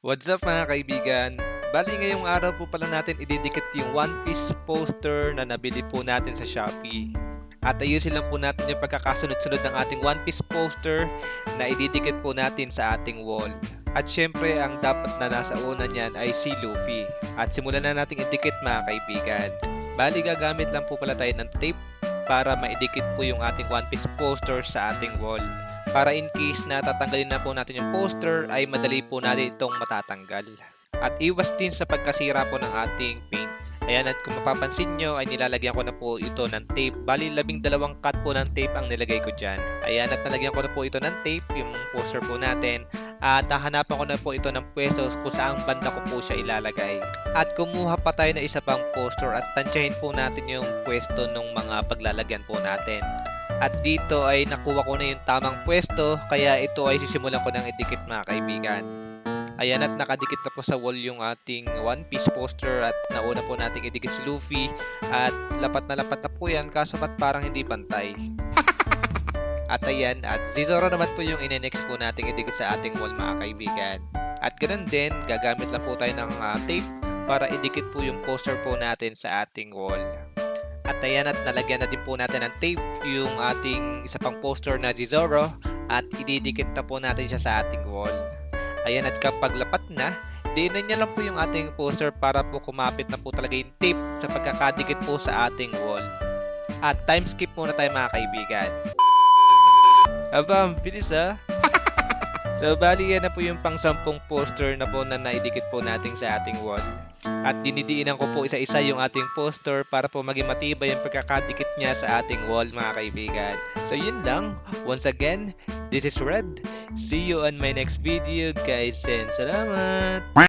What's up mga kaibigan? Bali ngayong araw po pala natin ididikit yung One Piece poster na nabili po natin sa Shopee. At ayusin lang po natin yung pagkakasunod-sunod ng ating One Piece poster na ididikit po natin sa ating wall. At syempre ang dapat na nasa una niyan ay si Luffy. At simulan na nating idikit mga kaibigan. Bali gagamit lang po pala tayo ng tape para maidikit po yung ating One Piece poster sa ating wall. Para in case na tatanggalin na po natin yung poster ay madali po natin itong matatanggal. At iwas din sa pagkasira po ng ating paint. Ayan, at kung mapapansin nyo ay nilalagyan ko na po ito ng tape. Bali 12 cut po ng tape ang nilagay ko dyan. Ayan, at nalagyan ko na po ito ng tape, yung poster po natin. At hahanapan ko na po ito ng pwesto kung saan banda ko po siya ilalagay. At kumuha pa tayo ng isa pang poster at tansyahin po natin yung pwesto ng mga paglalagyan po natin. At dito ay nakuha ko na yung tamang pwesto, kaya ito ay sisimulan ko ng idikit mga kaibigan. Ayan, at nakadikit na po sa wall yung ating One Piece poster at nauna po nating idikit si Luffy. At lapat na po yan, kaso ba't parang hindi pantay. At ayan, at Zoro naman po yung ine-next po nating idikit sa ating wall mga kaibigan. At ganoon din, gagamit lang po tayo ng tape para idikit po yung poster po natin sa ating wall. At ayan, at nalagyan na din po natin ng tape yung ating isa pang poster na Zoro at ididikit na po natin siya sa ating wall. Ayan, at kapag lapat na, diinan niya lang po yung ating poster para po kumapit na po talaga yung tape sa pagkakadikit po sa ating wall. At time skip muna tayo mga kaibigan. Aba, bilis ah! So bali yan na po yung pang-10 poster na po na naidikit po natin sa ating wall. At dinidiinan ko po isa-isa yung ating poster para po maging matibay yung pagkakadikit niya sa ating wall mga kaibigan. So yun lang. Once again, this is Red. See you on my next video guys and salamat!